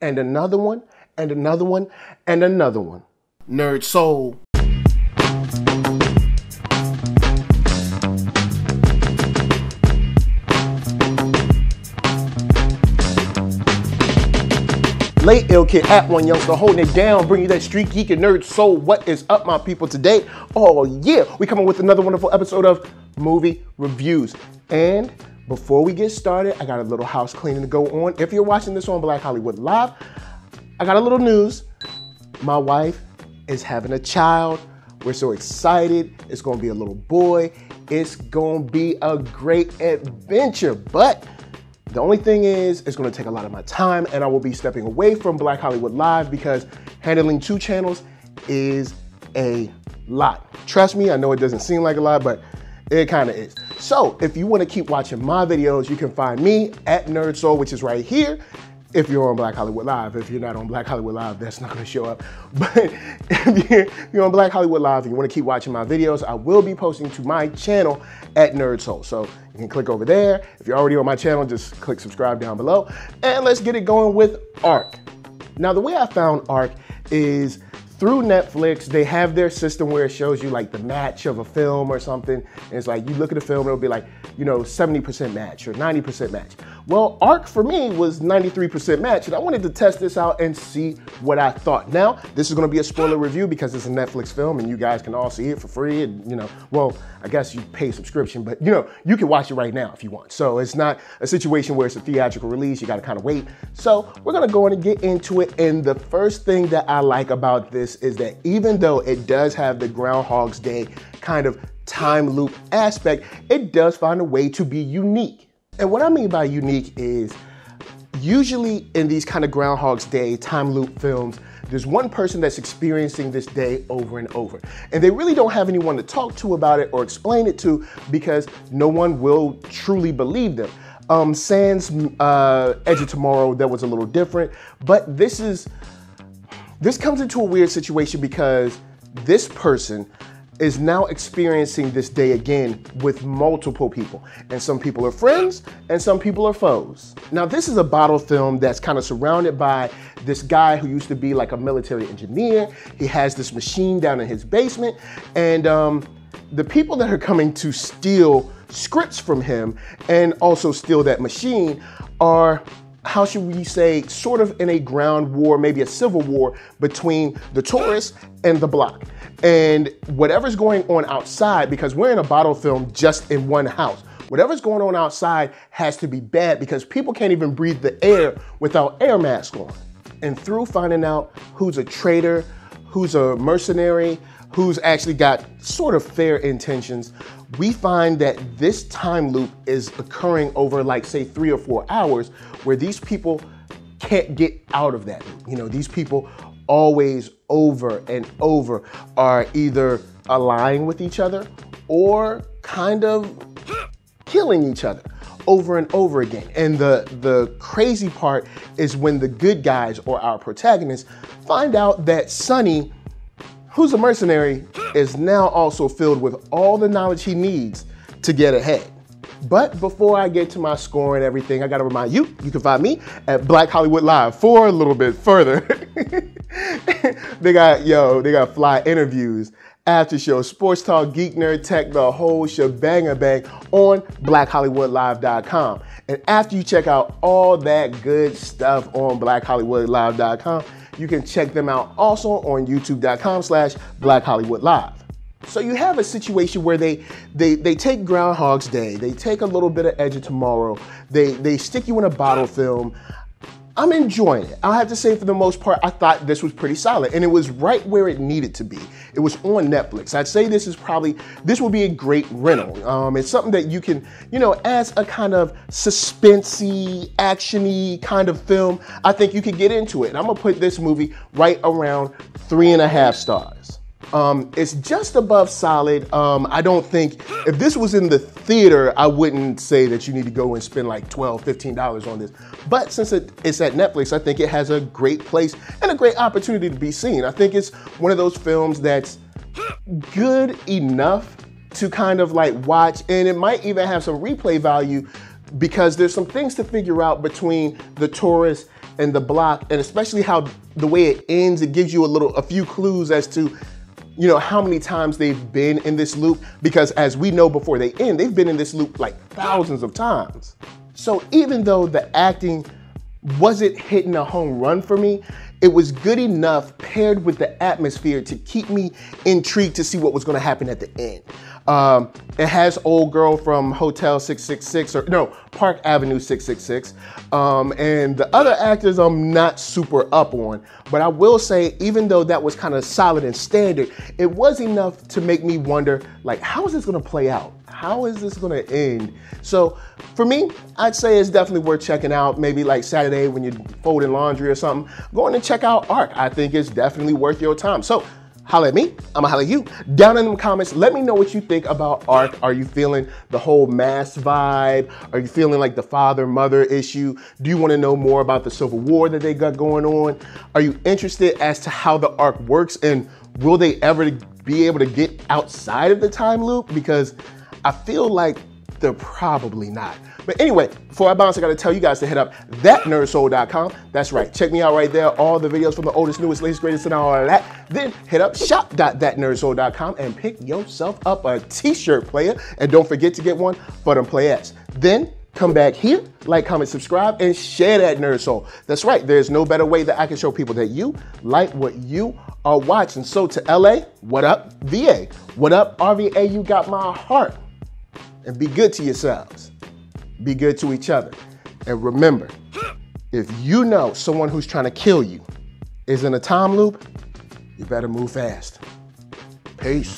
and another one, and another one, and another one. NERDSoul. Late Ill Kid at OneYoungsta, holding it down, bringing you that Street Geek and Nerd Soul. What is up, my people, today? Oh yeah, we coming with another wonderful episode of Movie Reviews. And before we get started, I got a little house cleaning to go on. If you're watching this on Black Hollywood Live, I got a little news. My wife is having a child. We're so excited. It's gonna be a little boy. It's gonna be a great adventure, but the only thing is, it's gonna take a lot of my time, and I will be stepping away from Black Hollywood Live because handling 2 channels is a lot. Trust me, I know it doesn't seem like a lot, but it kinda is. So if you wanna keep watching my videos, you can find me at NERDSoul, which is right here, if you're on Black Hollywood Live. If you're not on Black Hollywood Live, that's not gonna show up. But if you're on Black Hollywood Live and you wanna keep watching my videos, I will be posting to my channel at NERDSoul. So you can click over there. If you're already on my channel, just click subscribe down below. And let's get it going with ARQ. Now, the way I found ARQ is through Netflix. They have their system where it shows you like the match of a film or something. And it's like, you look at a film, it'll be like, 70% match or 90% match. Well, ARQ for me was 93% match, and I wanted to test this out and see what I thought. Now, this is gonna be a spoiler review because it's a Netflix film and you guys can all see it for free. And, well, I guess you pay subscription, but you can watch it right now if you want. So it's not a situation where it's a theatrical release, you gotta kind of wait. So we're gonna go in and get into it. And the first thing that I like about this is that even though it does have the Groundhog's Day kind of time loop aspect, it does find a way to be unique. And what I mean by unique is usually in these kind of Groundhog's Day time loop films, there's one person that's experiencing this day over and over. And they really don't have anyone to talk to about it or explain it to because no one will truly believe them. Sans Edge of Tomorrow, that was a little different, but this comes into a weird situation because this person is now experiencing this day again with multiple people. And some people are friends and some people are foes. Now, this is a bottle film that's kind of surrounded by this guy who used to be like a military engineer. He has this machine down in his basement, and the people that are coming to steal scripts from him and also steal that machine are, how should we say, sort of in a ground war, maybe a civil war between the tourists and the block. And whatever's going on outside, because we're in a bottle film just in one house, whatever's going on outside has to be bad because people can't even breathe the air without air masks on. And through finding out who's a traitor, who's a mercenary, who's actually got sort of fair intentions, we find that this time loop is occurring over like, say, 3 or 4 hours where these people can't get out of that loop. These people always over and over are either allying with each other or kind of killing each other over and over again. And the crazy part is when the good guys or our protagonists find out that Sonny, who's a mercenary, is now also filled with all the knowledge he needs to get ahead. But before I get to my score and everything, I gotta remind you, you can find me at Black Hollywood Live for a little bit further. They got fly interviews, after show, sports talk, geek, nerd, tech, the whole shebang on blackhollywoodlive.com. And after you check out all that good stuff on blackhollywoodlive.com, you can check them out also on youtube.com/blackhollywoodlive. So you have a situation where they take Groundhog's Day, they take a little bit of Edge of Tomorrow, they stick you in a bottle film. I'm enjoying it. I have to say, for the most part, I thought this was pretty solid, and it was right where it needed to be. It was on Netflix. I'd say this will be a great rental. It's something that you can, as a kind of suspensey, actiony kind of film, I think you could get into it. And I'm gonna put this movie right around 3.5 stars. It's just above solid. I don't think, if this was in the theater, I wouldn't say that you need to go and spend like $12, $15 on this. But since it's at Netflix, I think it has a great place and a great opportunity to be seen. I think it's one of those films that's good enough to kind of like watch, and it might even have some replay value because there's some things to figure out between the tourist and the block, and especially how the way it ends, it gives you a few clues as to, you know, how many times they've been in this loop, because as we know before they end, they've been in this loop like thousands of times. So even though the acting wasn't hitting a home run for me, it was good enough paired with the atmosphere to keep me intrigued to see what was gonna happen at the end. It has old girl from Hotel 666, or no, Park Avenue 666. And the other actors I'm not super up on, but I will say, even though that was kind of solid and standard, it was enough to make me wonder, like, how is this gonna play out? How is this gonna end? So for me, I'd say it's definitely worth checking out. Maybe like Saturday when you're folding laundry or something, go in and check out ARQ. I think it's definitely worth your time. So holla at me, I'ma holla at you. Down in the comments, let me know what you think about ARQ. Are you feeling the whole mass vibe? Are you feeling like the father-mother issue? Do you wanna know more about the Civil War that they got going on? Are you interested as to how the ARQ works, and will they ever be able to get outside of the time loop? Because I feel like they're probably not. But anyway, before I bounce, I gotta tell you guys to hit up ThatNERDSoul.com. That's right, check me out right there. All the videos from the oldest, newest, latest, greatest, and all of that. Then hit up shop.ThatNERDSoul.com and pick yourself up a t-shirt, player. And don't forget to get one for them players. Then come back here, like, comment, subscribe, and share that Nerd Soul. That's right, there's no better way that I can show people that you like what you are watching. So to LA, what up? VA, what up? RVA, you got my heart. And be good to yourselves. Be good to each other. And remember, if you know someone who's trying to kill you is in a time loop, you better move fast. Peace.